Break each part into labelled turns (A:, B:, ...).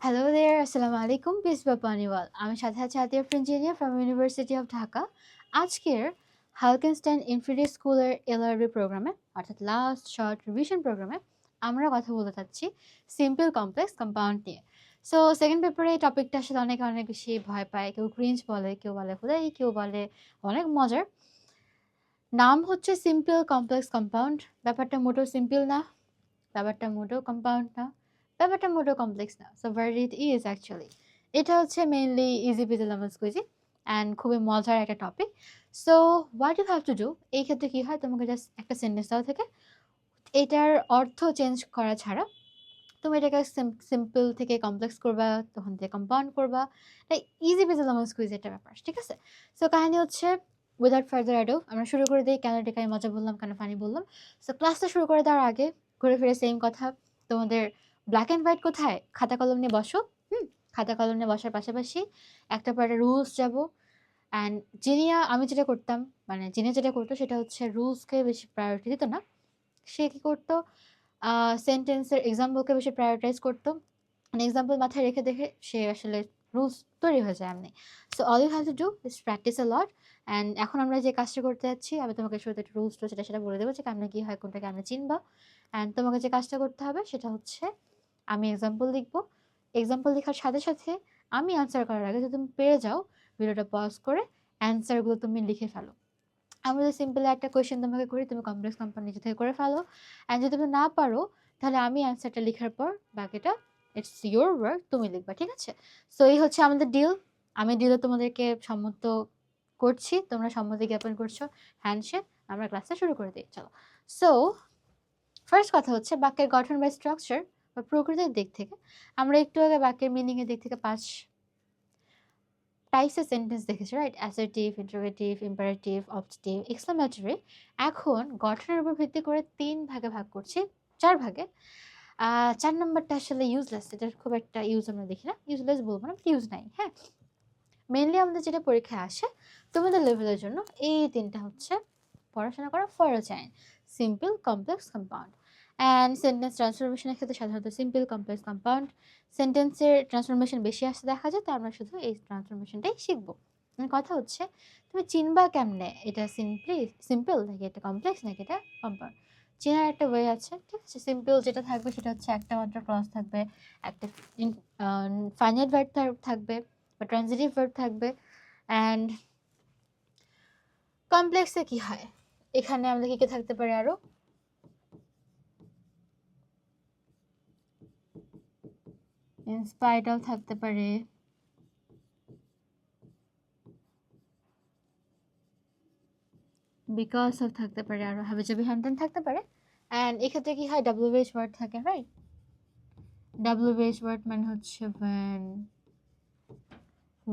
A: Hello there, আসসালামু আলাইকুম, piece বা পানিওয়াল। আমি সাথে আছি Atiya engineer from University of Dhaka. আজকের হালকেনস্টাইন ইনফিনিটি স্কুলের এলআরবি প্রোগ্রামে অর্থাৎ লাস্ট শর্ট রিভিশন প্রোগ্রামে আমরা কথা বলতে চাচ্ছি সিম্পল কমপ্লেক্স কম্পাউন্ড নিয়ে। সো সেকেন্ড পেপারে এই টপিকটা আসলে অনেকে অনেক বেশি ভয় পায়, কেউ ক্রিঞ্জ বলে, কেউ বলে হুদাই, কেউ বলে অনেক মজার। নাম হচ্ছে সিম্পল কমপ্লেক্স কম্পাউন্ড। ব্যাপারটা মোটেও সিম্পল না, ব্যাপারটা মোটেও কম্পাউন্ড না, ব্যাপারটা মোটেও কমপ্লেক্স না। So what it is actually, এটা হচ্ছে mainly easy peasy lemon squeezy and খুবই মজার একটা topic. So what you have to do, এই ক্ষেত্রে কী হয়, তোমাকে জাস্ট একটা সেন্টেন্স দেওয়া থেকে এটার অর্থ চেঞ্জ করা ছাড়া তুমি এটাকে সিম্পল থেকে কমপ্লেক্স করবা, তখন থেকে কম্পাউন্ড করবা। তাই ইজি পিজি লেমন স্কুইজ একটা ব্যাপার, ঠিক আছে? সো কাহিনী হচ্ছে, উইদাউট ফার্দার অ্যাডু আমরা শুরু করে দিই। কেন এটাকে আমি মজা বললাম, কেন ফানি বললাম। সো ক্লাসটা শুরু করে দেওয়ার আগে ঘুরে ফিরে সেম কথা, তোমাদের ব্ল্যাক অ্যান্ড হোয়াইট কোথায়? খাতা কলম নিয়ে বসো। খাতা কলম নিয়ে বসার পাশাপাশি একটা পার্টে রুলস যাব। অ্যান্ড আমি যেটা করতাম, মানে জিনিয়া যেটা করতো সেটা হচ্ছে রুলসকে বেশি প্রায়োরিটি দিত না। সে কী করতো, সেন্টেন্সের এক্সাম্পলকে বেশি প্রায়োরিটাইজ করতো। মানে এক্সাম্পল মাথায় রেখে দেখে সে আসলে রুলস তৈরি হয়ে যায় এমনি। So all you have to do is practise a lot. And এখন আমরা যে কাজটা করতে যাচ্ছি, আমি তোমাকে শুরুতে একটা রুলস সেটা বলে দেবো যে কেমন কী হয়, কোনটা কেমন চিনবা। অ্যান্ড তোমাকে যে কাজটা করতে হবে সেটা হচ্ছে, আমি এক্সাম্পল লিখবো। এক্সাম্পল লেখার সাথে সাথে আমি অ্যান্সার করার আগে যদি তুমি পেরে যাও, ভিডিওটা পজ করে অ্যান্সারগুলো তুমি লিখে ফেলো। আমি যদি সিম্পল একটা কোয়েশ্চেন তোমাকে করি, তুমি কমপ্লেক্স কম্পাউন্ড নিজে থেকে করে ফেলো। অ্যান্ড যদি তুমি না পারো, তাহলে আমি অ্যান্সারটা লেখার পর বাকিটা ইটস ইয়োর ওয়ার্ক, তুমি লিখবা, ঠিক আছে? সো এই হচ্ছে আমাদের ডিল। আমি ডিলে তোমাদেরকে সম্মত করছি, তোমরা সম্মতি জ্ঞাপন করছো, হ্যান্ডশেক। আমরা ক্লাসটা শুরু করে দিই, চলো। সো ফার্স্ট কথা হচ্ছে বাক্যের গঠন বা স্ট্রাকচার বা প্রকৃতির দিক থেকে। আমরা একটু আগে বাক্যের মিনিংয়ের দিক থেকে 5 টাইপস এর সেন্টেন্স দেখেছি, right? Assertive, interrogative, imperative, objective, exclamatory. এখন গঠনের উপর ভিত্তি করে 3 ভাগে ভাগ করছি, 4 ভাগে। 4 নম্বরটা আসলে ইউজলেস, এটার খুব একটা ইউজ আমরা দেখি না। ইউজলেস বলবো না, ইউজ নাই, হ্যাঁ। মেনলি আমাদের যেটা পরীক্ষায় আসে তোমাদের লেভেলের জন্য, এই 3টা হচ্ছে পড়াশোনা করা ফরজ আইন: simple, complex, compound. And sentence ট্রান্সফরমেশনের ক্ষেত্রে সাধারণত সিম্পল, কমপ্লেক্স, কম্পাউন্ড সেন্টেন্সের ট্রান্সফরমেশন বেশি আসতে দেখা যায়, তাই আমরা শুধু এই ট্রান্সফরমেশনটাই শিখবো। কথা হচ্ছে, তুমি চিনবা কেমনে এটা সিম্পল নাকি এটা কমপ্লেক্স নাকি এটা কম্পাউন্ড? চেনার একটা ওয়ে আছে, ঠিক আছে? সিম্পল যেটা থাকবে সেটা হচ্ছে একটা মাত্র ক্লজ থাকবে, একটা ফাইনাইট ভার্ব থাকবে বা ট্রানজিটিভ ভার্ব থাকবে। অ্যান্ড কমপ্লেক্সে কি হয়, এখানে আমাদের কি থাকতে পারে আরো? ইনস্পাইট অফ থাকতে পারে, বিকজ অফ থাকতে পারে, আরো হাবিজাবি হ্যান্ডেন থাকতে পারে। অ্যান্ড এক্ষেত্রে কি হয়, ডাব্লিউএইচ ওয়ার্ড থাকে, রাইট? ডাব্লিউএইচ ওয়ার্ড মানে হচ্ছে when,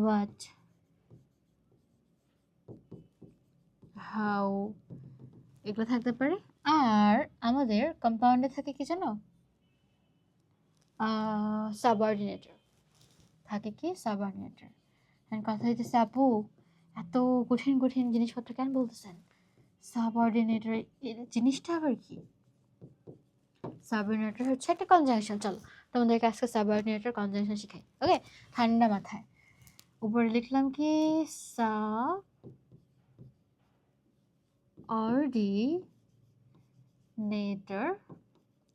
A: what, how, এগুলো থাকতে পারে। আর আমাদের কম্পাউন্ডে থাকে কি জানো, সাবঅর্ডিনেটর থাকে। কি সাবঅর্ডিনেটর? কথা হইতেছে, আপু এত কঠিন কঠিন জিনিসপত্র কেন বলতেছেন? সাবঅর্ডিনেটর জিনিসটা আবার কি? সাবঅর্ডিনেটর হচ্ছে একটা কনজাংশন। চলো তোমাদেরকে আজকে সাবঅর্ডিনেটর কনজাংশন শিখাই, ওকে? ঠান্ডা মাথায় উপরে লিখলাম কি, সাবঅর্ডিনেটর।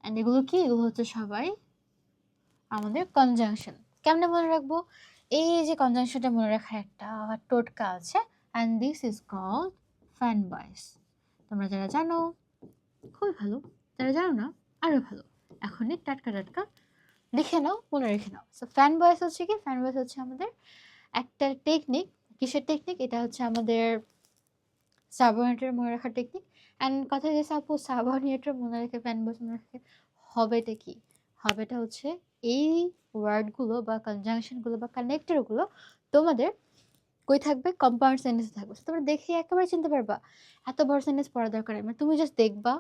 A: অ্যান্ড এগুলো কি? এগুলো হচ্ছে সবাই আমাদের কনজাংশন। কেমনে মনে রাখবো? এই যে কনজাংশনটা মনে রাখার একটা টোটকা আছে, and this is called FANBOYS. তোমরা যারা জানো খুবই ভালো, যারা জানো না আরও ভালো। এখনই টাটকা টাটকা লিখে নাও, মনে রেখে নাও। সো ফ্যান ভয়েস হচ্ছে কি? ফ্যান ভয়েস হচ্ছে আমাদের একটা টেকনিক। কিসের টেকনিক? এটা হচ্ছে আমাদের সাবঅর্ডিনেটর মনে রাখার টেকনিক। অ্যান্ড কথা যে সাপোজ সাবঅর্ডিনেটর মনে রেখে ফ্যান ভয়েস মনে রেখে হবেটা কি? হবেটা হচ্ছে এই ওয়ার্ডগুলো বা কনজাংশনগুলো বা কানেক্টরগুলো তোমাদের কই থাকবে? কম্পাউন্ড সেন্টেন্সে থাকবে। তোমরা দেখে একেবারে চিনতে পারবা, এত বড় সেন্টেন্স পড়া দরকার নেই। মানে তুমি জাস্ট দেখবা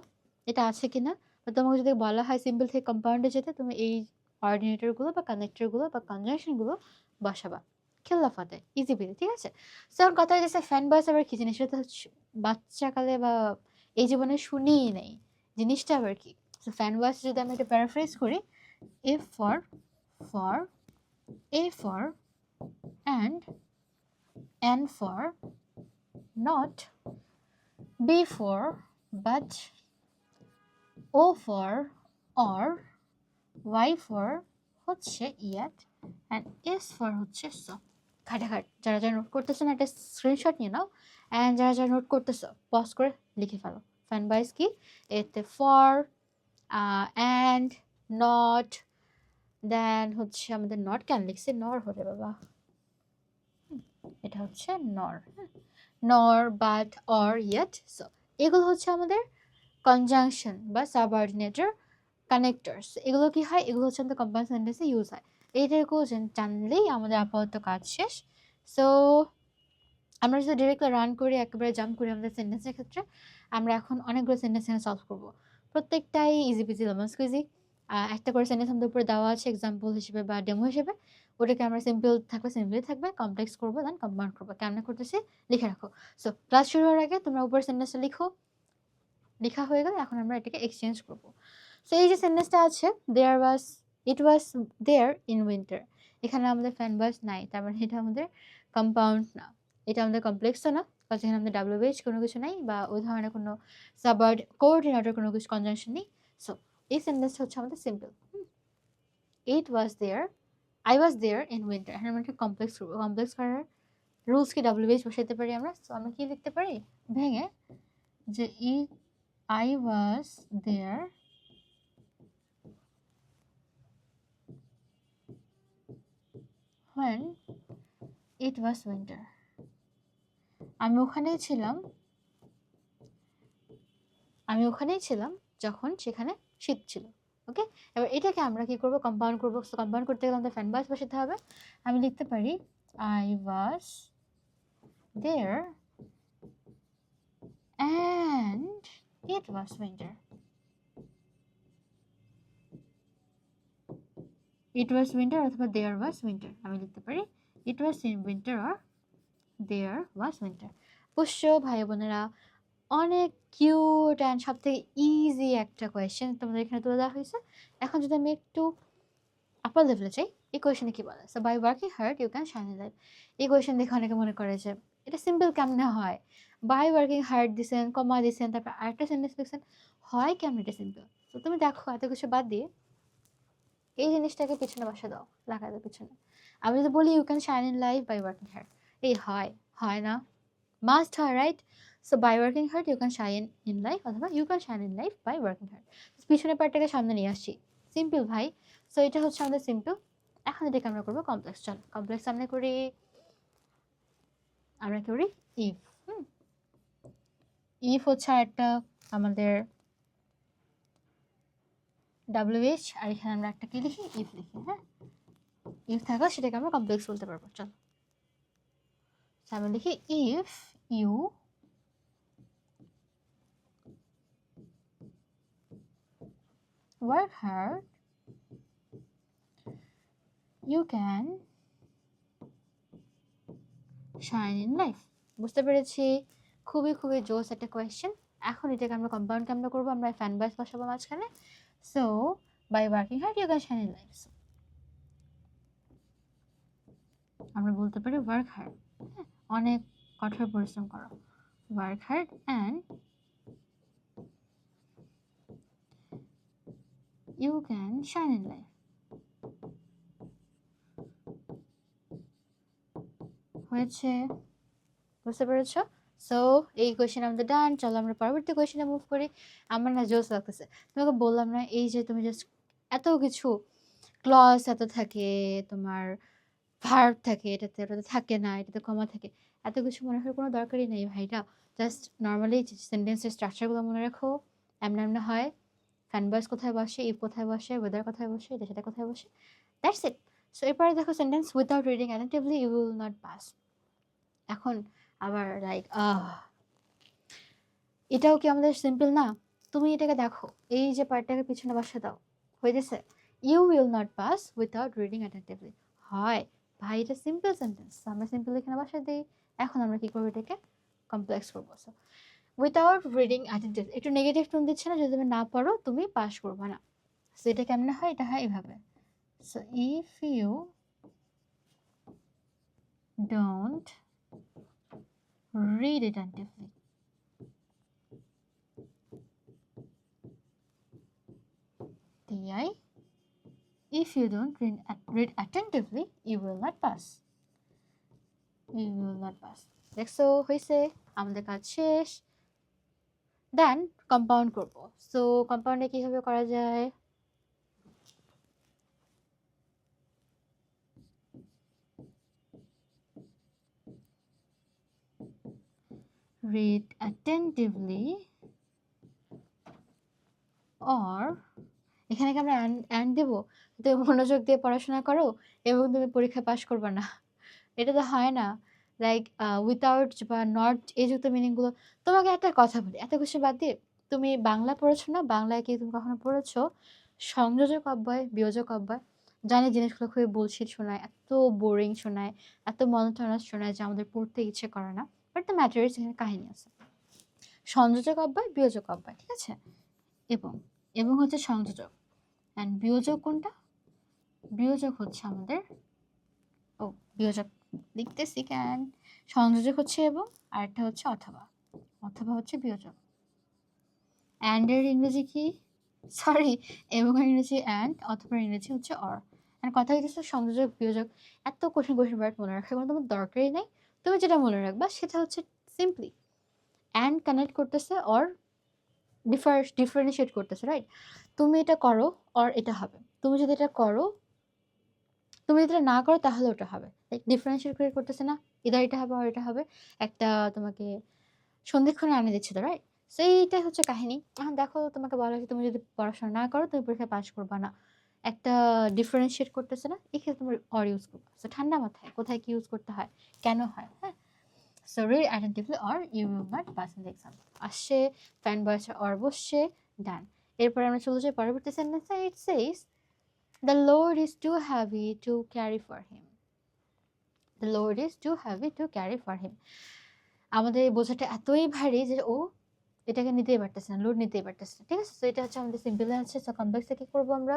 A: এটা আছে কিনা, বা তোমাকে যদি বলা হয় সিম্পল থেকে কম্পাউন্ডে যেতে, তুমি এই অর্ডিনেটরগুলো বা কানেক্টরগুলো বা কনজাংশনগুলো বসাবা। খেলা ফাতে ইজি বিজি, ঠিক আছে? সো এখন কথা হচ্ছে ফ্যান বয়েস আবার কি জিনিস? এটা হচ্ছে বাচ্চাকালে বা এই জীবনে শুনিই নেই, জিনিসটা আবার কি? সো ফ্যান বয়েস যদি আমি একটা প্যারাফ্রেজ করি, F for A for and, N for not, B for but, O for or, Y for হচ্ছে yet, and S for হচ্ছে so. খাটাখাট যারা যারা নোট করতেছো না একটা স্ক্রিনশট নিয়ে নাও, অ্যান্ড যারা যারা নোট করতেছো পজ করে লিখে ফেলো। ফ্যান বাইস কি, এতে ফর অ্যান্ড নট, দেন হচ্ছে আমাদের নট কেন লিখছে, নর হলে বাবা, এটা হচ্ছে নর, নর বাট অর ইয়েট সো, এগুলো হচ্ছে আমাদের কনজাংশন বা সাবঅর্ডিনেটর কানেক্টরস। এগুলো কি হয়, এগুলো হচ্ছে আমাদের কম্পাউন্ড সেন্টেন্সে ইউজ হয়। এইটাকেও জানলেই আমাদের আপাতত কাজ শেষ। সো আমরা যদি ডিরেক্টলি রান করি, একেবারে জাম্প করি আমাদের সেন্টেন্সের ক্ষেত্রে, আমরা এখন অনেকগুলো সেন্টেন্স এখানে সলভ করবো। প্রত্যেকটাই ইজি পিজি লেমন স্কুইজি। একটা করে সেন্টেন্স আমাদের উপরে দেওয়া আছে এক্সাম্পল হিসেবে বা ডেমো হিসেবে, ওটাকে আমরা সিম্পল থাকবে সিম্পলি থাকবে, কমপ্লেক্স করবো, দেন কম্পাউন্ড করবো। কেমন করতেছি লিখে রাখো। সো ক্লাস শুরু হওয়ার আগে তোমরা উপরে সেন্টেন্সটা লিখো, লেখা হয়ে গেলে এখন আমরা এটাকে এক্সচেঞ্জ করবো। সো এই যে সেন্টেন্সটা আছে, ইট ওয়াজ দেয়ার ইন উইন্টার, এখানে আমাদের ফ্যান ভয়েস নাই, তার মানে এটা আমাদের কম্পাউন্ড না, এটা আমাদের কমপ্লেক্সও না, কারণ এখানে আমাদের ডাব্লিউএইচ কোনো কিছু নাই বা ওই ধরনের কোনো সাবওয়ার্ড কোঅর্ডিনেটর কোনো কিছু কনজাংশন নেই। সো এই সেন্টেন্সটা হচ্ছে আমাদের simple. It was there, I was there in winter, এখানে আমরা একটা কমপ্লেক্স করবো। কমপ্লেক্স করার রুলস কি ডাব্লিউএইচ বসাইতে পারি আমরা। সো আমরা কি লিখতে পারি ভেঙে, যে I was there when it was winter, আমি ওখানেই ছিলাম যখন সেখানে শীত ছিল। ওকে, এবার এটাকে আমরা কি করব, কম্পাউন্ড করব। সো কম্পাউন্ড করতে গেলে আমাদের ফ্যান ভয়েস বসাতে হবে। আমি লিখতে পারি I was there and it was winter. It was winter অথবা there was winter, আমি লিখতে পারি it was in winter or there was winter. Pushya ভাই বোনেরা, অনেক কিউট অ্যান্ড সব থেকে ইজি একটা কোয়েশ্চেন তোমাদের এখানে তুলে দেওয়া হয়েছে। এখন যদি আমি একটু আপার লেভেলে চাই, এই কোয়েশনে কি বলে, so by working hard you can shine in life. এই কোয়েশন দেখে অনেকে মনে করে যে এটা সিম্পল কেমনে হয়, বাই ওয়ার্কিং হার্ড দিছেন, কমা দিছেন, তারপর আরেকটা সেন্টেন্স লিখছেন, হয় কেমন এটা সিম্পল। তো তুমি দেখো এত কিছু বাদ দিয়ে এই জিনিসটাকে পিছনে বসে দাও, লাগাই দাও পিছনে। আমি যদি বলি you can shine in life by working hard, এই হয় না, মাস্ট হয়, right? So by working hard you can shine in life অথবা you can shine in life by working hard. পিছনের পার্টটাকে সামনে নিয়ে আসছি, সিম্পল ভাই। সো এটা হচ্ছে আমাদের সিম্পল। এখন এটাকে আমরা করবো কমপ্লেক্স। চল কমপ্লেক্স সামনে করি, আমরা করি ইফ। ইফ হচ্ছে একটা আমাদের ডাব্লিউএইচ, আর এখানে আমরা একটা কি লিখি, ইফ লিখি। হ্যাঁ, ইফ থাকা সেটাকে আমরা কমপ্লেক্স বলতে পারবো। চল আমি লিখি if you work hard you can shine in life. বুঝতে পেরেছি, খুবই খুবই জোস একটা কোয়েশ্চেন। এখন এটাকে আমরা কম্পাউন্ড কেমন করবো, আমরা ফ্যান বাইস বসাবো মাঝখানে। So by working hard you can shine in life, আমরা বলতে পারি ওয়ার্ক হার্ড, অনেক কঠোর পরিশ্রম করো, work hard and you can shine in life. হয়েছে, বুঝতে পেরেছ? সো এই কোয়েশ্চেন আমাদের ডান। চলো আমরা পরবর্তী কোয়েশ্চেনে মুভ করি। আমার না জোস লাগতেছে, তোমাকে বললাম না এই যে তুমি জাস্ট এত কিছু ক্লজ এত থাকে, তোমার ভার্ব থাকে, এটাতে ওটাতে থাকে না, এটাতে কমা থাকে, এত কিছু মনে হওয়ার কোনো দরকারই নেই ভাইটা। জাস্ট নর্মালি সেন্টেন্সের স্ট্রাকচারগুলো মনে রাখো, এমন এমন হয়, ফ্যান বয়েস কোথায় বসে, ইফ কোথায় বসে, ওয়েদার কোথায় বসে, এটা সেটা কোথায় বসে, দ্যাটস ইট। সো এরপরে দেখো sentence without reading attentively you will not pass. এখন আবার লাইক এটাও কি আমাদের সিম্পল না? তুমি এটাকে দেখো, এই যে পার্টটাকে পিছনে বসে দাও, হয়ে গেছে you will not pass without reading attentively. হয় ভাই, এটা সিম্পল সেন্টেন্স, আমরা সিম্পল এখানে বসে দিই। এখন আমরা কি করবো, এটাকে কমপ্লেক্স করবো। সো উইথাউট রিডিং অ্যাটেন্টিভ, একটু নেগেটিভ টোন দিচ্ছে না, যদি তুমি না পড়ো তুমি পাস করবে না। সো এটা কেমন হয়, এটা হয় এইভাবে। So if you don't read attentively. TI, if you don't read attentively, you will not pass. You will not pass. দেখছো হয়েছে, আমাদের কাজ শেষ। দেন কম্পাউন্ড করব। সো কম্পাউন্ডে কিভাবে করা যায়? read attentively or এখানে কি আমরা অ্যান্ড দেব? তুমি মনোযোগ দিয়ে পড়াশোনা করো এবং তুমি পরীক্ষায় পাশ করবে না, এটা তো হয় না। লাইক উইথাউট বা নট এই যুক্ত মিনিংগুলো। তোমাকে একটা কথা বলি, এত কিছু বাদ দিয়ে, তুমি বাংলা পড়েছো না? বাংলায় কি তুমি কখনো পড়েছো সংযোজক অব্যয়, বিয়োজক অব্যয়? জানি জিনিসগুলো খুবই বুলশিট শোনায়, এত বোরিং শোনায়, এত মনোটোনাস শোনায় যে আমাদের পড়তে ইচ্ছে করে না। বাট দ্য ম্যাটার ইজ এখানে কাহিনী আছে। সংযোজক অব্যয়, বিয়োজক অব্যয়, ঠিক আছে? এবং এবং হচ্ছে সংযোজক। অ্যান্ড বিয়োজক কোনটা? বিয়োজক হচ্ছে আমাদের, ও বিয়োজক লিখতেছি কেন, সংযোজক হচ্ছে এবং, আরেকটা হচ্ছে অথবা। অথবা হচ্ছে বিয়োজক। অ্যান্ড এর ইংরেজি কি? সরি, এবং ইংরেজি অ্যান্ড, অথবা ইংরেজি হচ্ছে অর। অ্যান্ড কথা হচ্ছে সংযোজক বিয়োজক, এত কোশ্চেন ওয়ার্ড মনে রাখার কোনো তোমার দরকারই নেই। তুমি যেটা মনে রাখবা সেটা হচ্ছে সিম্পলি অ্যান্ড কানেক্ট করতেছে অর ডিফারেন্সিয়েট করতেছে, রাইট? তুমি এটা করো অর এটা হবে, তুমি যদি এটা করো, তুমি যদি এটা না করো তাহলে ওটা হবে। ডিফারেন্সিয়েট করে করতেছে না, ইদার এটা হবে আর এটা হবে, একটা তোমাকে সন্ধিক্ষণে আনে দিচ্ছে তো, রাইট? সো এইটাই হচ্ছে কাহিনী। এখন দেখো, তোমাকে বলা হয়েছে তুমি যদি পড়াশোনা না করো তুমি পরীক্ষায় পাস করবা না, একটা ডিফারেন্সিয়েট করতেছে না, এক্ষেত্রে তোমার অর ইউজ করবা। সো ঠান্ডা মাথায় কোথায় কি ইউজ করতে হয়, কেন হয়, হ্যাঁ। So read attentively or you will not pass in the exam। আসছে, ফ্যান বয়সে অর বসছে, ডান। এরপরে আমরা চলে যাই পরবর্তী সেন্টেন্সে। ইট সেজ the load is too heavy to carry for him। the load is too heavy to carry for him। আমাদের এই বোঝাটা এতই ভারী যে ও এটাকে নিতেই পারতেছে না, লোড নিতেই পারতেছে না, ঠিক আছে? তো এটা হচ্ছে আমাদের সিম্পলে আছে। সো কমপ্লেক্সে কি করবো আমরা?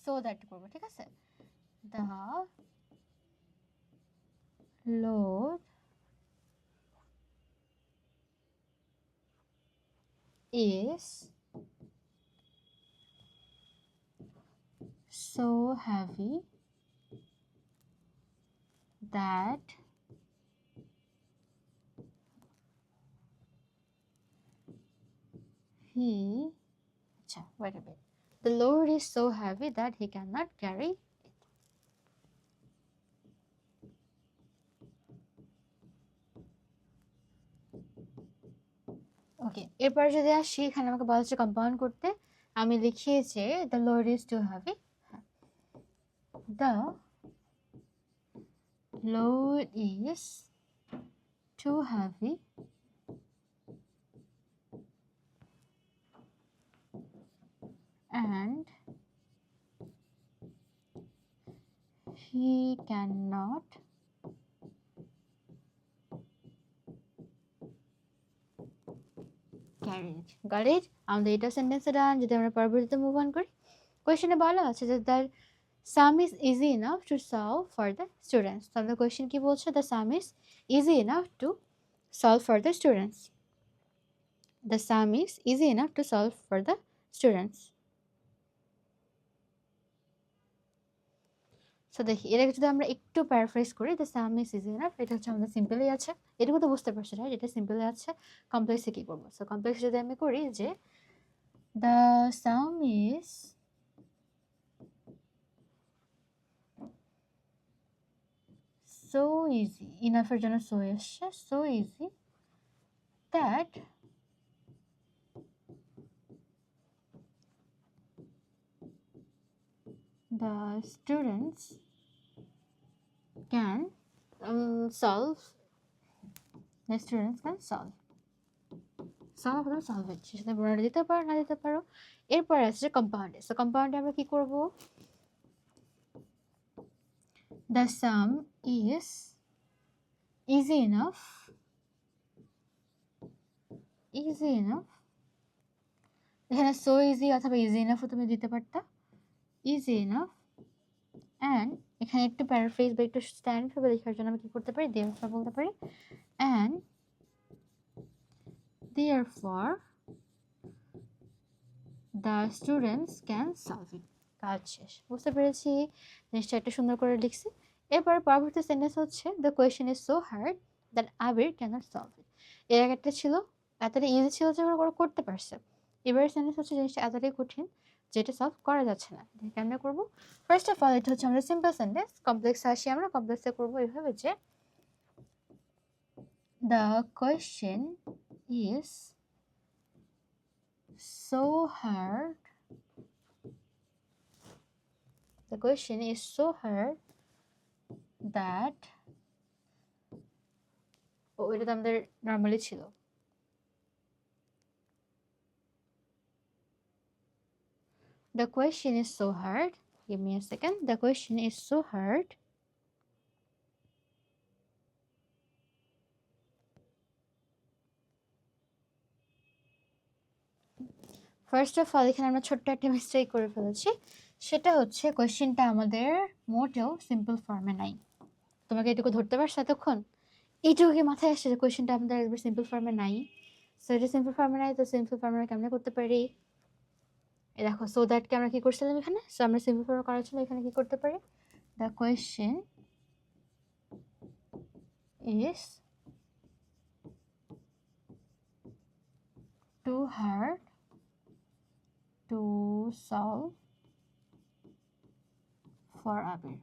A: সো দ্যাট করবো, ঠিক আছে? The load is so heavy that he, wait a bit, the load is so heavy that he cannot carry it। ওকে, এরপর যদি আসি, এখানে আমাকে বলা হচ্ছে কম্পাউন্ড করতে। আমি লিখিয়েছি the load is too heavy, the load is too heavy and he cannot carry it। Got it? আমাদের এটা সেন্টেন্সে ডান। যদি আমরা পরবর্তীতে মুভ অন করি, কোয়েশ্চেনে বলা আছে যে the some is easy enough to solve for the students. তাহলে কোয়েশ্চেন কি বলছে? The some is easy enough to solve for the students. The some is easy enough to solve for the students. So দেখি, এটাকে যদি আমরা একটু paraphrase করি, the some is easy enough, এটা হচ্ছে আমাদের সিম্পলি আছে, এটুকু তো বুঝতে পারছি, রাইট? এটা সিম্পলি আছে। কমপ্লেক্সে কি করবো? সো কমপ্লেক্স যদি আমি করি যে the some is so easy, ইনাফের জন্য সো এসছে, so easy that the students can solve, the students can solve অথবা সলভ it। সেটা তোমরা দিতে পারো, না দিতে পারো। এরপর আসছে কম্পাউন্ডে। সো কম্পাউন্ডে আমরা কি করব? the sum is easy enough এখানে সো ইজি অথবা ইজি ইনাফও তুমি দিতে পারতা, ইজি ইনাফ অ্যান্ড এখানে একটু প্যারাফ্রেজ বা একটু স্ট্যান্ড ভাবে লেখার জন্য আমি কি করতে পারি, দেয়ারফর বলতে পারি। And therefore the students can solve it. কাজ শেষ। বুঝতে পেরেছি জিনিসটা একটু সুন্দর করে লিখছি। এরপর পরবর্তী সেন্টেন্স হচ্ছে the question is so hard that Abir cannot solve it. এর আগেরটা ছিল এতটা ইজি ছিল যে ওরা করতে পারছে। এবারের সেন্টেন্স হচ্ছে জিনিসটা এতটাই কঠিন যেটা সলভ করা যাচ্ছে না। এটা কেমনে করবো? ফার্স্ট অফ অল এটা হচ্ছে আমাদের সিম্পল সেন্টেন্স। কমপ্লেক্স আসি আমরা, কমপ্লেক্সে করবো এভাবে যে the question is so hard, the question is so hard that এটা তো আমাদের নর্মালি ছিল। The question is so hard, give me a second, the question is so hard first of all এখানে আমরা ছোট্ট একটা মিস্টেক করে ফেলেছি। সেটা হচ্ছে কোয়েশ্চেনটা আমাদের মোটেও সিম্পল ফর্মে নাই। তোমাকে এটুকু ধরতে পারছো এতক্ষণ? এইটুকু কি মাথায় আসছে যে কোয়েশ্চেনটা আমাদের একবার সিম্পল ফর্মে নাই? সো এটা সিম্পল ফর্মে নাই, তো সিম্পল ফর্মে আমরা কেমনে করতে পারি? দেখো সো দ্যাটকে আমরা কি করছিলাম এখানে, সো আমরা সিম্পল ফর্মে করার জন্য এখানে কি করতে পারি, the question is too hard to solve for Abir.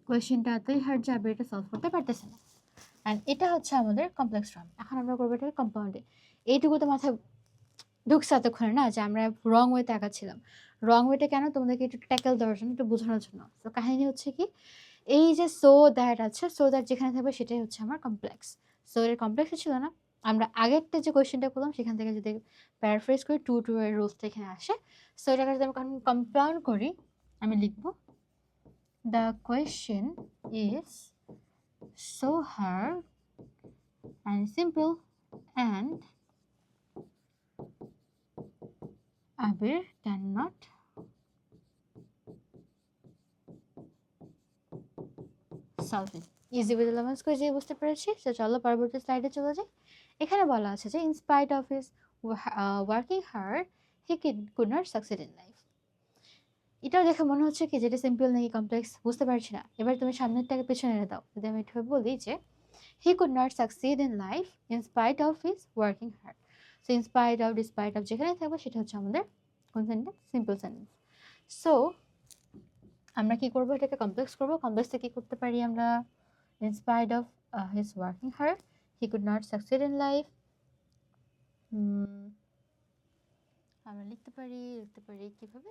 A: কোয়েশ্চেনটা এতই হার্ড যে আবির এটা সলভ করতে পারতেছে না। অ্যান্ড এটা হচ্ছে আমাদের কমপ্লেক্স ফর্ম। এখন আমরা করবো এটাকে কম্পাউন্ডে। এইটুকু তো মাথায় ঢুকছে এতক্ষণে না যে আমরা রং ওয়েতে আঁকাচ্ছিলাম। রং ওয়েটা কেন, তোমাদেরকে একটু ট্যাকেল দেওয়ার জন্য, একটু বোঝানোর জন্য। তো কাহিনী হচ্ছে কি, এই যে সো দ্যাট আছে, সো দ্যাট যেখানে থাকবে সেটাই হচ্ছে আমার কমপ্লেক্স। সো এর কমপ্লেক্স ছিল না, আমরা আগেরটা যে কোয়েশ্চেনটা করলাম সেখান থেকে যদি প্যারাফ্রেজ করি টু টু এর রুলসটা এখানে আসে। সো এটাকে যদি আমি কম্পাউন্ড করি, আমি লিখবো the question is so hard and simple and Abir cannot solve it. Easy with elements করে যে বুঝতে পেরেছি। তো চলো পরবর্তী স্লাইডে চলে যাই। এখানে বলা আছে যে in spite of his working hard he could not succeed in life. এটাও দেখে মনে হচ্ছে কি যেটা সিম্পল নাকি কমপ্লেক্স বুঝতে পারছি না। এবার তুমি সামনেরটাকে পেছনে এনে দাও। যদি আমি এভাবে বলি যে he could not succeed in life in spite of his working hard. So in spite of despite of যেখানে থাকবে সেটা হচ্ছে আমাদের কোন সেন্টেন্স, সিম্পল সেন্টেন্স। সো আমরা কি করবো, এটাকে কমপ্লেক্স করবো। কমপ্লেক্সে কি করতে পারি আমরা, in spite of his working hard he could not succeed in life। আমরা লিখতে পারি কিভাবে,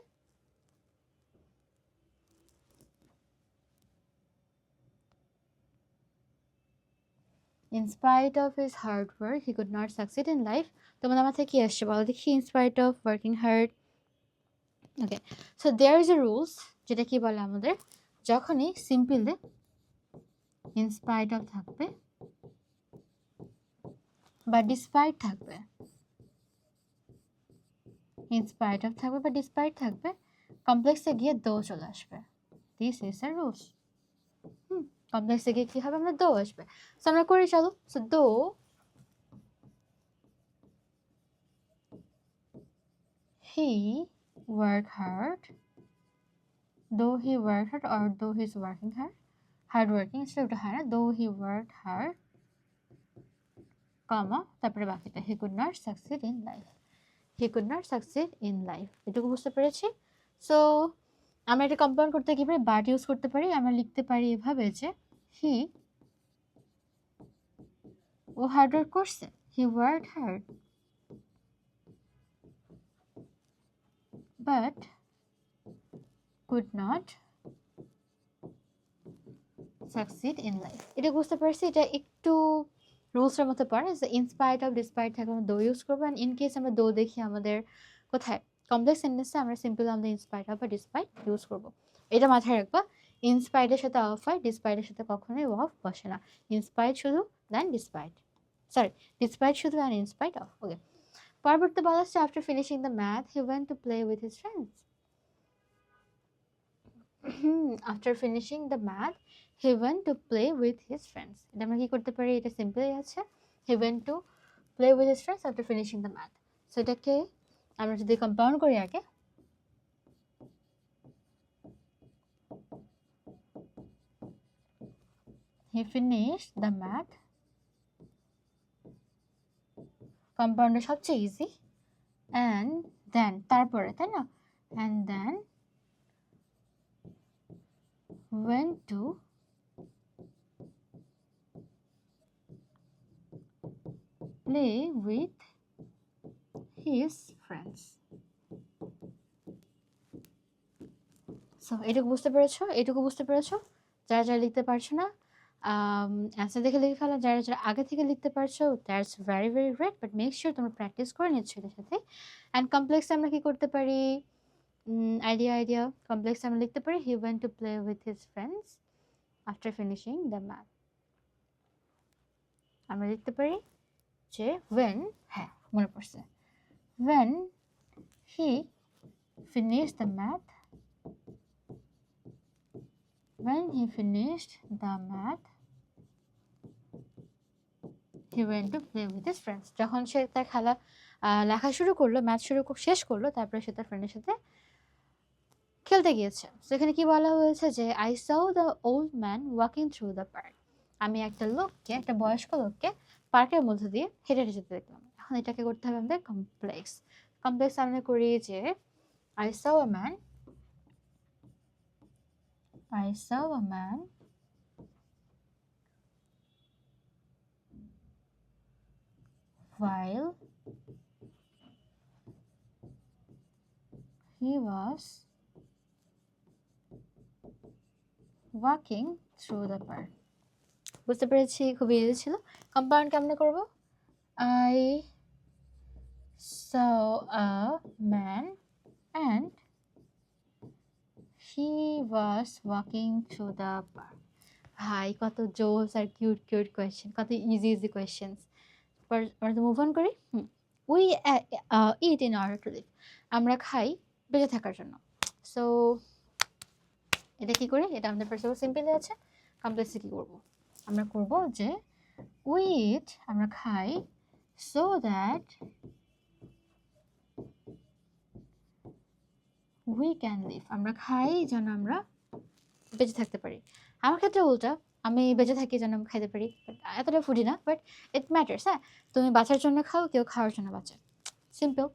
A: in spite of his hard work he could not succeed in life। তোমাদের মাথায় কি আসছে বলো দেখি, in spite of working hard। Okay, so there is a rules যেটা কি বলে আমাদের, যখনই সিম্পলে in spite of থাকবে বা despite থাকবে, in spite of থাকবে বা despite থাকবে, কমপ্লেক্সে গিয়ে দো চলে আসবে। This is a rules। কমপ্লেক্সে গিয়ে কি হবে, আমরা দো আসবে। সো আমরা করি চলো। সো দো he work hard, though he worked hard or though he's working hard, hard working সেটা হয় না, though he worked hard কমা তারপরে বাকিটা he could not succeed in life, he could not succeed in life। এটুকু বুঝতে পেরেছি। So আমরা এটা কম্পাউন্ড করতে কি পারি, বাট ইউজ করতে পারি। আমরা লিখতে পারি এভাবে যে হি, ও হার্ড ওয়ার্ক করছে, he work hard but could not succeed in life। এটা বুঝতে পারছি, এটা একটু রুলসের মধ্যে পড়ে যে ইনস্পাইট অফ ডিসপাইট থাকে আমরা দো ইউজ করবো। অ্যান্ড ইন কেস আমরা দো দেখি আমাদের কোথায় কমপ্লেক্স সেন্টেন্সে, আমরা সিম্পল আমাদের ইনস্পাইট অফ বা ডিসপাইট ইউজ করবো। এটা মাথায় রাখবা, ইনস্পাইটের সাথে অফ হয়, ডিসপাইটের সাথে কখনোই অফ বসে না। ইনস্পাইট শুধু দেন ডিসপাইট, সরি ডিসপাইট শুধু অ্যান্ড ইনস্পাইট অফ। ওকে, পরবর্তী বলা হচ্ছে after finishing the math he went to play with his friends. After finishing the math, he went to play with his friends. এটা আমরা কি করতে পারি? এটা সিম্পলি আছে, he went to play with his friends after finishing the math. So এটাকে আমরা যদি কম্পাউন্ড করি আগে, he finished the math, কম্পাউন্ডে সবচেয়ে ইজি, and then তারপরে, তাই না, and then went to play with his friends. So এটুকু বুঝতে পেরেছো? এটুকু বুঝতে পেরেছো? যারা যারা লিখতে পারছো না, অ্যান্সার দেখে লিখে ফেলা। যারা যারা আগে থেকে লিখতে পারছো, that's very very great, but make sure তোমরা প্র্যাকটিস করে নিচ্ছ এটার সাথে। অ্যান্ড কমপ্লেক্সে আমরা কি করতে পারি? আইডিয়া কমপ্লেক্সে আমরা লিখতে পারি he went to play with his friends after finishing the math. আমরা লিখতে পারি যে ওয়েন, হ্যাঁ মনে পড়ছে, when he finish the math, when he finished the math, he went to play with his friends. যখন সে তার খেলা লেখা শুরু করলো, ম্যাথ শেষ করলো, তারপরে সে তার ফ্রেন্ডের সাথে খেলতে গিয়েছে। সেখানে কি বলা হয়েছে যে I saw the old man walking through the park. আমি একটা লোককে, একটা বয়স্ক লোককে পার্কের মধ্যে দিয়ে হেঁটে হেঁটে যেতে দেখলাম। এখন এটাকে করতে হবে আমাদের কমপ্লেক্স। কমপ্লেক্স আমরা করি যে I saw a man while he was walking through the park. বুঝতে পেরেছি, খুব ইজি ছিল। কম্পাউন্ড কেমনে করব? I saw a man and he was walking through the park. ভাই কত জোস আর কিউট কিউট কোয়েশ্চেন, কত easy easy questions. Move on করি। We eat in order to live, আমরা খাই বেঁচে থাকার জন্য। সো এটা কি করি? এটা আমাদের ফার্স্ট অফ অল সিম্পলি আছে। কমপ্লেক্সে কি করব? আমরা করব যে উই ইট, আমরা খাই, so that we can live, আমরা খাই যেন আমরা বেঁচে থাকতে পারি। আমার ক্ষেত্রে উল্টা, আমি বেঁচে থাকি যেন আমি খাইতে পারি, বাট এতটা ফুডি না, বাট ইট ম্যাটার্স। হ্যাঁ, তুমি বাঁচার জন্য খাও, কেউ খাওয়ার জন্য বাঁচে, সিম্পল।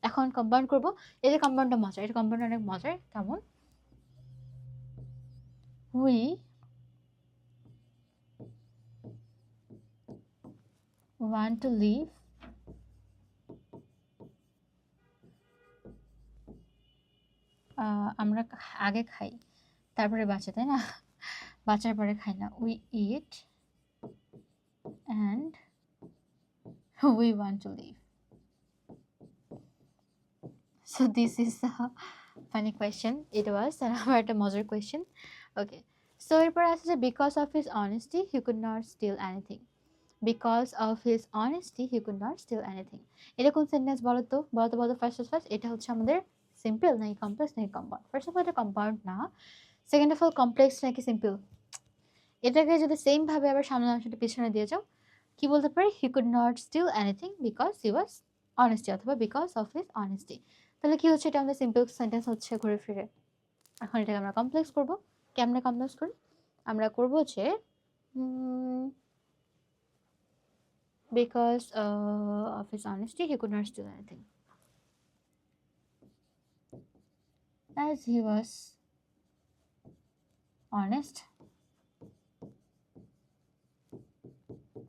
A: এখন কম্পাউন্ড করবো। এই যে কম্পাউন্ডটা মজার, এটা কম্পাউন্ড অনেক মজার। কেমন? উই want to live আমরা আগে খাই তারপরে বাঁচে, তাই না? বাঁচার পরে খাই না। We eat and we want to live. So this is a funny question. It was a মজার question. Okay, so এরপর আছে যে because of his honesty he could not steal anything. Because of his honesty he could not steal anything. এটা কোন sentence বলো তো? First এটা হচ্ছে আমাদের সিম্পল নাকি কমপ্লেক্স নাকি কম্পাউন্ড? ফার্স্ট অফ অল এটা কম্পাউন্ড না, সেকেন্ড অফ অল কমপ্লেক্স নাকি সিম্পল? এটাকে যদি সেম ভাবে আবার সামনে অংশটা পিছনে দিয়ে যাও, কি বলতে পারি? He could not steal anything because he was honesty, অথবা বিকজ অফ হিজ অনেস্টি। তাহলে কি হচ্ছে? এটা আমাদের সিম্পল সেন্টেন্স হচ্ছে ঘুরে ফিরে। এখন এটাকে আমরা কমপ্লেক্স করব। কেমনে কমপ্লেক্স করি? আমরা করব যে because of his honesty he could not steal anything, as he was honest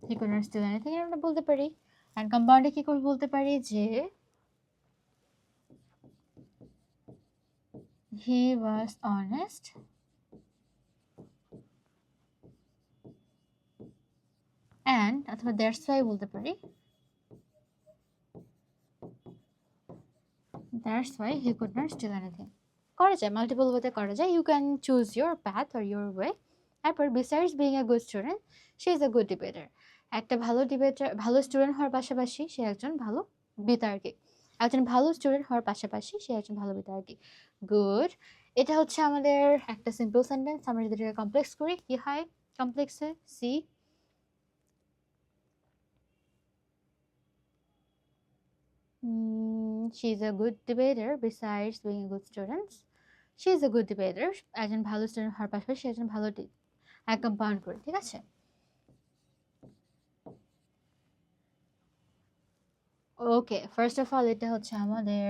A: he could not steal anything, আমরা বলতে পারি। and কম্পাউন্ডে কি করে বলতে পারি? যে he was honest and অথবা that's why বলতে পারি, that's why he could not steal anything। করা যায়, মাল্টিপল ওয়েতে করা যায়। You can choose your path or your way. তারপর besides being a good student she is a good debater. একটা ভালো ডিবেটার, ভালো স্টুডেন্ট হওয়ার পাশাপাশি সে একজন ভালো বিতার্কিক। একজন ভালো স্টুডেন্ট হওয়ার পাশাপাশি সে একজন ভালো বিদ্যার্থী। গুড। এটা হচ্ছে আমাদের একটা সিম্পল সেন্টেন্স। আমরা যদি এটা কমপ্লেক্স করি কি হয় কমপ্লেক্সে? See she is a good debater besides being a good student. She is a good debater. একজন ভালো স্টুডেন্ট হওয়ার পাশাপাশি একজন ভালো কম্পাউন্ড করে, ঠিক আছে? ওকে, ফার্স্ট অফ অল এটা হচ্ছে আমাদের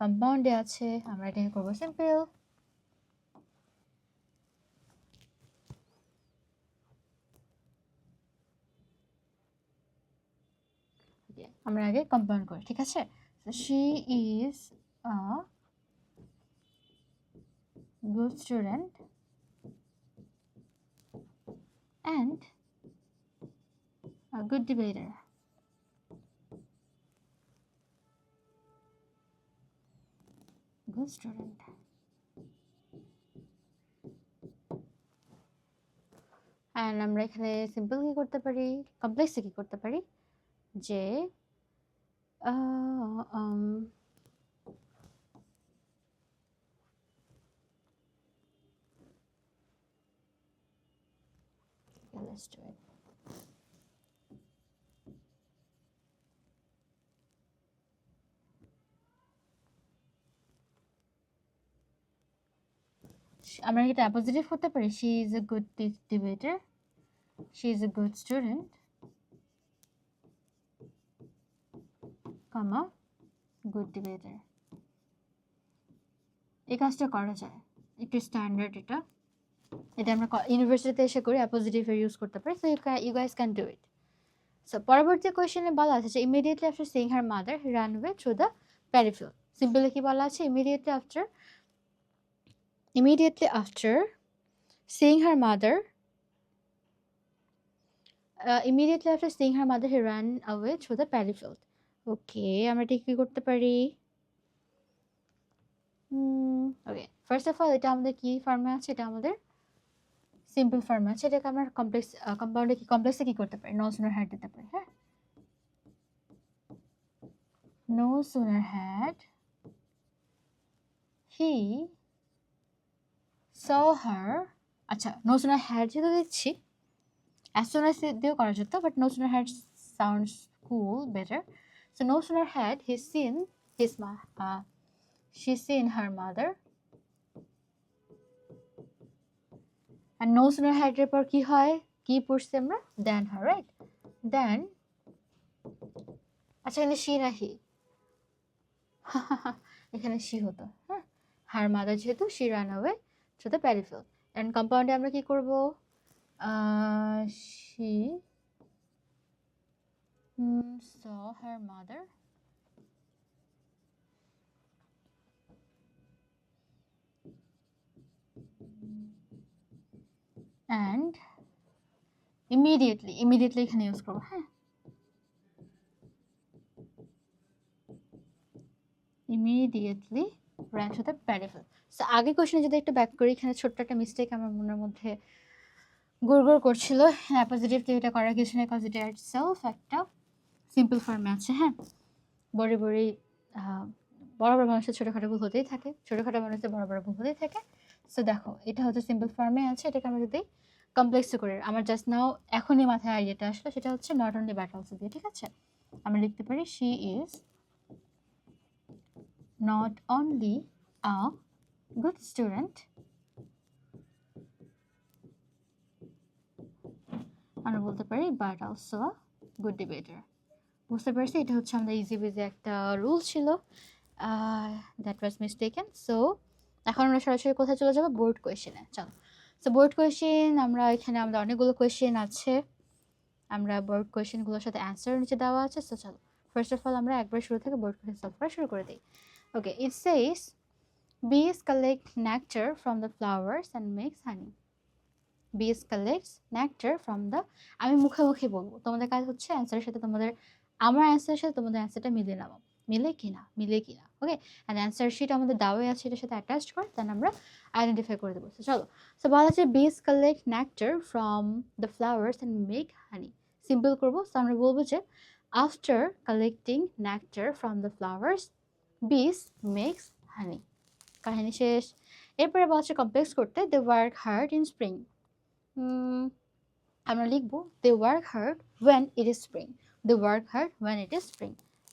A: কম্পাউন্ডে আছে, আমরা এটাকে করবো সিম্পল। আমরা আগে কম্পাউন্ড করি, ঠিক আছে? She is a good student and a good debater. Good student. And আমরা এখানে সিম্পল কি করতে পারি, কমপ্লেক্সে কি করতে পারি, যে let's do it. আমরা এটা পজিটিভ করতে পারি, she is a good debater, she is a good student, comma good debater. এই কাজটা করা যায়, একটু স্ট্যান্ডার্ড এটা আমরা ইউনিভার্সিটিতে এসে করি, পজিটিভ ইউজ করতে পারি। So you guys can do it. So পরবর্তী কোয়েশ্চেনে বলা আছে যে immediately after seeing her mother he ran way through the paddy field. Simply কি বলা আছে, immediately after seeing her mother he ran away through the paddy field. ওকে, আমরা ঠিক কি করতে পারি? ওকে, ফার্স্ট অফ অল এটা আমাদের কি ফর্মে আছে, এটা আমাদের সিম্পল ফর্মে আছে। এটাকে আমরা কম্পাউন্ডে কি কমপ্লেক্সে কি করতে পারি, নো সুনার হ্যাড দিতে পারি। হ্যাঁ, no sooner had he saw her, আচ্ছা no sooner had যেহেতু দেখছি as soon as দিয়েও করা যেত, but no sooner had sounds cool better. So no sooner had he seen she seen her mother, and no sooner had এর পর কি হয়, কি পড়ছি আমরা, than her, right? Then আচ্ছা এখানে she না he এখানে she হতো। হ্যাঁ, her mother যেহেতু she ran away to the paddy field, and কম্পাউন্ডে আমরা কি করব, she saw her mother and immediately এখানে ইউজ করব। হ্যাঁ, immediately ran to the paddy field. So আগে কোশ্চেনে যদি একটু ব্যাক করি, এখানে ছোট্ট একটা মিস্টেক আমার মনের মধ্যে গুড়গুড় করছিল। পজিটিভ তো এটা করার কিছু নেই, কজ এটা ইটসেলফ একটা সিম্পল ফর্মে আছে। হ্যাঁ, বড় বড় মানুষের ছোটোখাটো ভুল হতেই থাকে, ছোটোখাটো মানুষের বড় বড় ভুল হতেই থাকে। সো দেখো এটা হচ্ছে সিম্পল ফর্মে আছে, এটাকে আমরা যদি কমপ্লেক্সে করে, আমার জাস্ট নাও এখনই মাথায় আইডিয়াটা আসলো, সেটা হচ্ছে নট অনলি বাট অলসো দিয়ে, ঠিক আছে? আমরা লিখতে পারি she is not only a good student, আমরা বলতে পারি but also a good debater. বুঝতে পারছি, এটা হচ্ছে আমাদের ইজি বেজে একটা রুল ছিল, দ্যাট ওয়াজ মিস্টেকেন। সো এখন আমরা সরাসরি কোথায় চলে যাবো, বোর্ড কোয়েশ্চেনে। চলো, সো বোর্ড কোয়েশ্চেন, আমরা এখানে আমাদের অনেকগুলো কোয়েশ্চেন আছে, আমরা বোর্ড কোয়েশ্চেনগুলোর সাথে অ্যান্সার নিচে দেওয়া আছে। সো চলো, ফার্স্ট অফ অল আমরা একবার শুরু থেকে বোর্ড কোয়েশ্চেন সলভ করা শুরু করে দিই। Okay, it says bees collect nectar from the flowers and makes honey. Bees collects nectar from the, আমি মুখে বলবো, তোমাদের কাজ হচ্ছে অ্যান্সারের সাথে তোমাদের, আমার অ্যান্সারের সাথে তোমাদের অ্যান্সারটা মিলিয়ে নাও, মিলে কিনা। ওকে, অ্যান্ড অ্যান্সার শিট আমাদের দাওয়ে আছে, এটার সাথে অ্যাটাচ করে দেন আমরা আইডেন্টিফাই করে দেবো। চলো, সো বলা আছে bees collect nectar from the flowers and make honey. Simple করবো, সো আমরা বলবো যে After collecting nectar from the flowers, bees makes honey. কাহিনী শেষ। এরপরে বলা হচ্ছে কমপ্লেক্স করতে they work hard in spring. আমরা লিখবো they work hard when it is spring. They work hard when it is spring,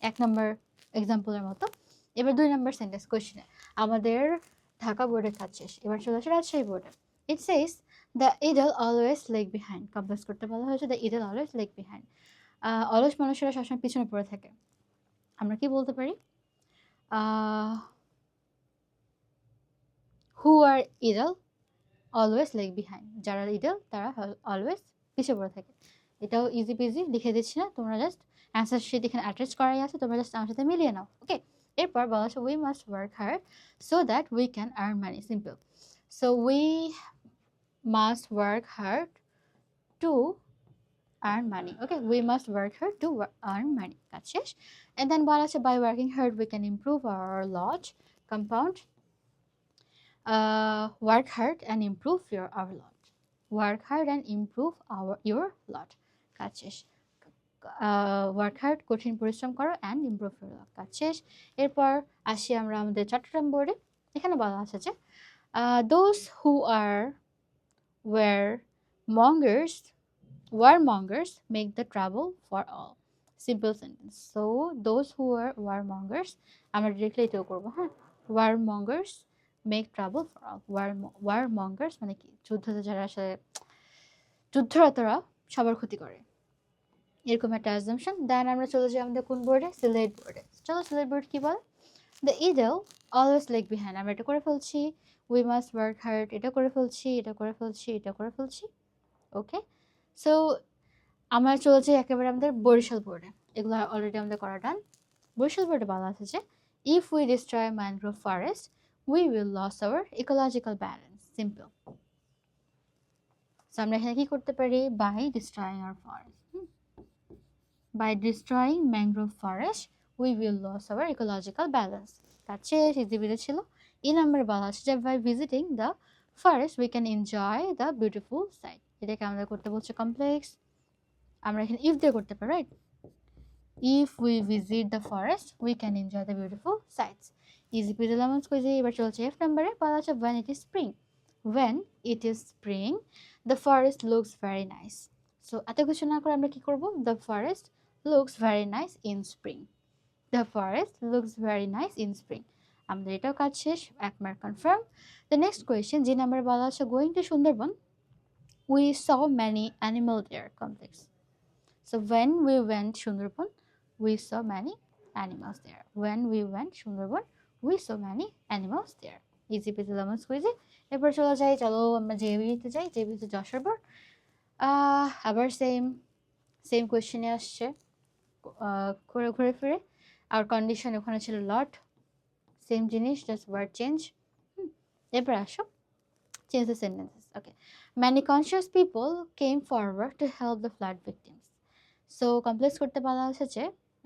A: 1 নম্বর এক্সাম্পলের মতো। এবার 2 নম্বর সেন্টেন্স কোয়েশ্চেনে আমাদের ঢাকা বোর্ডে কাজ শেষ, এবার চলে আসে রাজশাহী বোর্ডে। It says the idle always lag behind. Complex করতে বলা হয়েছে the idle always lag behind. অলস মানুষেরা সবসময় পিছনে পড়ে থাকে। আমরা কি বলতে পারি? হু আর ইডল অলওয়েজ লেগ বিহাইন্ড। যারা ইডল তারা অলওয়েজ পিছিয়ে পড়ে থাকে। এটাও ইজি পিজি লিখে দিচ্ছি না, তোমরা জাস্ট অ্যান্সার শিট এখানে অ্যাটাচ করাই আছে, তোমরা জাস্ট আমার সাথে মিলিয়ে নাও। ওকে, এরপর বলা হচ্ছে we must work hard so that we can earn money. Simple. So we must work hard to earn money. Okay, we must work hard to earn money. কাজ শেষ। And then বলা আছে by working hard we can improve our lot. Compound. Work hard and improve our lot. Work hard and improve your lot. কাজ শেষ। Work hard কঠিন পরিশ্রম করো and improve your লট। কাজ শেষ। এরপর আসি আমরা আমাদের চট্টগ্রাম বোর্ডে। এখানে বলা আছে যে those who are warmongers warmongers make the trouble for all. Simple sentence. So those who are warmongers, আমরা ডিরেক্টলি এটাও করবো। হ্যাঁ, warmongers make trouble for all. warmongers মানে কি? যুদ্ধতে যারা আসলে যুদ্ধরতরা সবার ক্ষতি করে, এরকম একটা অ্যাজাম্পশন। দেন আমরা চলে যাই আমাদের কোন বোর্ডে? সিলেট বোর্ডে। চলো সিলেট বোর্ড কি বলে? The idle always lag behind. আমরা এটা করে ফেলছি। উই মাস্ট ওয়ার্ক হার্ড, এটা করে ফেলছি, এটা করে ফেলছি, এটা করে ফেলছি। ওকে, সো আমরা চলে যাই একেবারে আমাদের বরিশাল বোর্ডে। এগুলো অলরেডি আমাদের করা ডান। বরিশাল বোর্ডে বলা আছে যে if we destroy mangrove forest we will loss hour ecological balance. Simple. So আমরা এখানে কি করতে পারি? By destroying hour forest, by destroying mangrove forest we will loss hour ecological balance. তার চেয়ে ইজিবিলি ছিল। এই নাম্বার বলা আছে যে by visiting the forest we can enjoy the beautiful sight. এটাকে আমাদের করতে বলছে কমপ্লেক্স। আমরা এখানে ইফ দিয়ে করতে পারি, right? If we visit the forest we can enjoy the beautiful sights. Easy peasy lemon squeezy. এবার চলছে এফ নাম্বারে বলা আছে when it is spring. When it is spring the forest looks very nice. So এত কিছু না করে আমরা কি করবো? The forest looks very nice in spring. The forest looks very nice in spring. আমাদের এটাও কাজ শেষ, 1 mark confirm. The next question যে নাম্বার বলা আছে going to Sundarban we saw many animal there. Complex. So when we went Sundarban, we saw many animals there. When we went Sundarban, we saw many animals there. Easy peasy lemon squeezy. এরপর চলে যাই, চলো আমরা জেবিতে যাই। জেবিতে Jessore board. আবার same কোয়েশ্চেনে আসছে ঘুরে ঘুরে ফিরে। আর কন্ডিশন ওখানে ছিল লট, সেম জিনিস, জাস্ট ওয়ার্ড চেঞ্জ। এরপর আসো change the sentences. Okay, many conscious people came forward to help the flood victims. So complex করতে বলা হয়েছে যে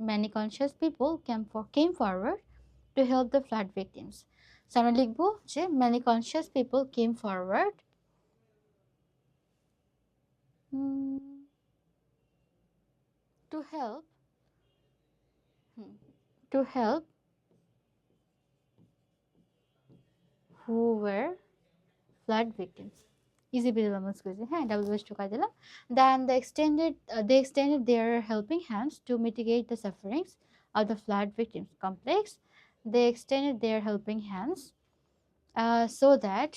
A: many conscious people came forward to help the flood victims. So আমরা লিখবো যে many conscious people came forward to help who were flood victims. Easy peasy lemon squeezy. হ্যাঁ, double best ঢুকাই দিলাম। Then they extended their helping hands to mitigate the sufferings of the flood victims. Complex. They extended their helping hands so that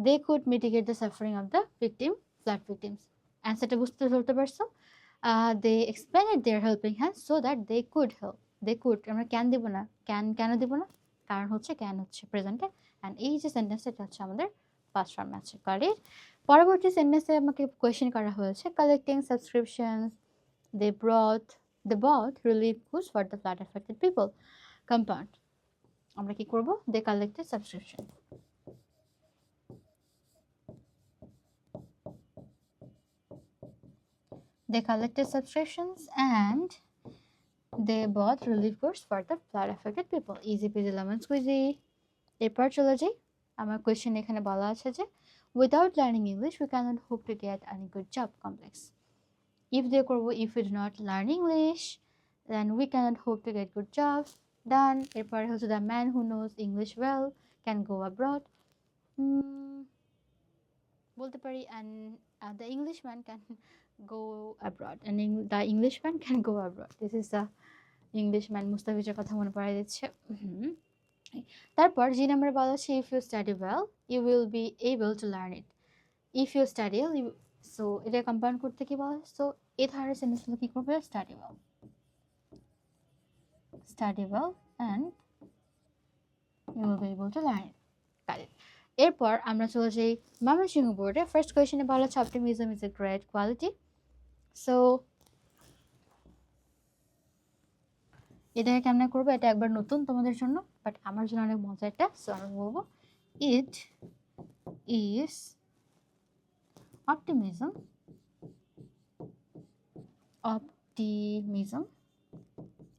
A: they could mitigate the suffering of the flood victims. Answerটা বুঝতে ধরতে পারছো? They expanded their helping hands so that they could help. They could, আমরা can দিব না। কেন দিব না? কারণ হচ্ছে ক্যান হচ্ছে প্রেজেন্টে, অ্যান্ড এই যে সেন্টেন্সটা এটা হচ্ছে আমাদের পাস্ট ফর্মে আছে। কারেক্ট। পরবর্তী সেন্টেন্সে আমাকে কোয়েশ্চেন করা হয়েছে collecting subscriptions they bought relief goods for the flood affected people. Compound. আমরা কি করব? They collected subscription. They collected subscriptions and they bought relief goods for the flood affected people. Easy peasy lemon squeezy. এরপর চলে যাই, আমার question এখানে বলা আছে যে without learning English we cannot hope to get any good job complex if দিয়ে করবো if we do not learn English then we cannot hope to get good jobs done এরপরে হচ্ছে the man who knows English well can go abroad বলতে পারি and the Englishman can go abroad and the Englishman can go abroad this is the Englishman মুস্তাফিজের কথা মনে পড়ে দিচ্ছে তারপর যে নাম্বার বলা আছে if you study well you will be able to learn it if you study well so এটা কম্পাউন্ড করতে কি বলা সো এই ধরনের সেন্টেন্সগুলো কি করবে study well and you will be able to learn it got it এরপর আমরা চলে যাই ময়মনসিংহ বোর্ডে ফার্স্ট কোয়েশ্চেনে বলা আছে optimism is a great quality so এটা কেমন করবো এটা একবার নতুন তোমাদের জন্য বাট আমার জন্য অনেক মজা এটা সো আমি বলবো it is optimism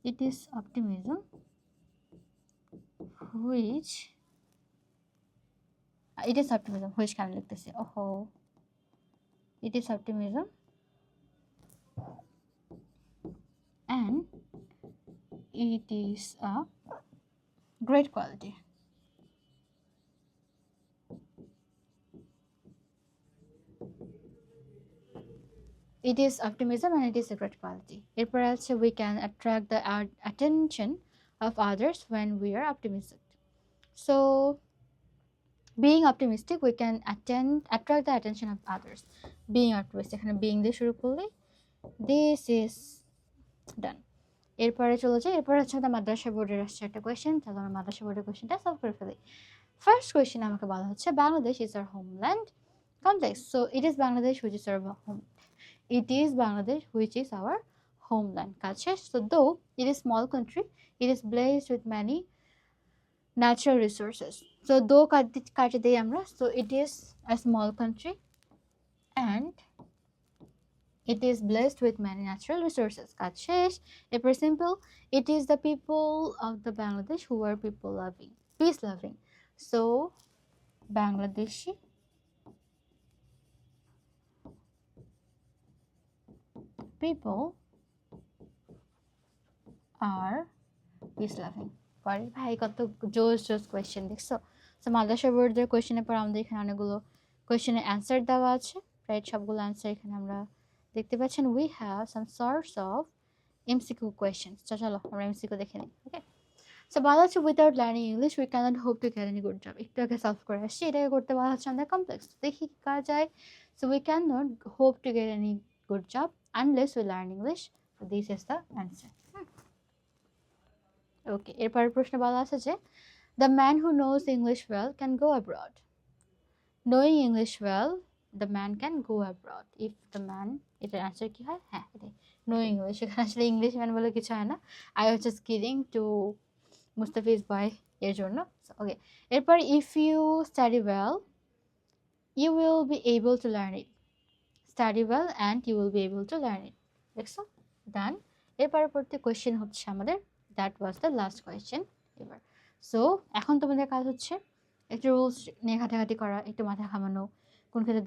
A: it is optimism which কেন লিখতেছি ওহো it is optimism and it is a great quality it is optimism and it is a great quality এরপর আছে we can attract the attention of others when we are optimistic so being optimistic we can attract the attention of others being optimistic এখানে being দিয়ে শুরু করলে this is done এরপরে চলে যাই এরপর হচ্ছে আমাদের মাদ্রাসা বোর্ডের আসছে একটা কোয়েশ্চেন তাহলে আমরা মাদ্রাসা বোর্ডের কোয়েশ্চেনটা সলভ করে ফেলি ফার্স্ট কোয়েশ্চেন আমাকে বলা হচ্ছে Bangladesh is our homeland complex so it is Bangladesh which is our home it is Bangladesh which is our homeland কাছে so though it is small country it is blessed with many natural resources so though কাটে দেই আমরা so it is a small country and it is blessed with many natural resources কাজ শেষ এরপর simple it is the people of the Bangladesh who are people loving peace loving so Bangladeshi people are peace loving পরে ভাই কত জোস question দেখছো so মাদ্রাসা বোর্ডের কোয়েশ্চেনের পর আমাদের এখানে অনেকগুলো কোয়েশ্চেনের অ্যান্সার দেওয়া আছে রাইট সবগুলো অ্যান্সার এখানে আমরা দেখতে পাচ্ছেন we have some sorts of MCQ questions চলো আমরা MCQ দেখে নিই ওকে সো বলা হচ্ছে without learning English we cannot hope to get any good job একটু আগে সলভ করে আসছি এটাকে করতে বলা হচ্ছে আমাদের কমপ্লেক্স দেখি কি করা যায় so we cannot hope to get any good job unless we learn English so this is the answer okay এরপরের প্রশ্ন বলা আছে যে the man who knows English well can go abroad knowing English well the man can go abroad if the man এটার answer কি হয় হ্যাঁ এটাই knowing English এখানে আসলে ইংলিশ ম্যান বলে কিছু হয় না I was just kidding to Mustafi's boy এর জন্য ওকে এরপর if you study well you will be able to learn it study well and you will be able to learn it দেখছো done এরপর পরবর্তী কোশ্চেন হচ্ছে আমাদের that was the last question এবার so এখন তোমাদের কাজ হচ্ছে একটু রুলস নিয়ে ঘাটাঘাটি করা একটু মাথা ঘামানো কোন ক্ষেত্রে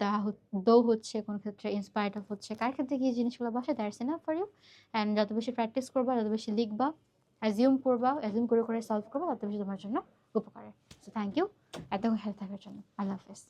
A: দো হচ্ছে কোন ক্ষেত্রে ইন্সপায়ার্ড অফ হচ্ছে কার ক্ষেত্রে কি জিনিসগুলো বসে that's enough for you and যত বেশি প্র্যাকটিস করবা যত বেশি লিখবা অ্যাজিউম করে সলভ করবা তত বেশি তোমার জন্য উপকারে সো থ্যাংক ইউ এতক্ষণ হেল্প থাকার জন্য আল্লাহ হাফেজ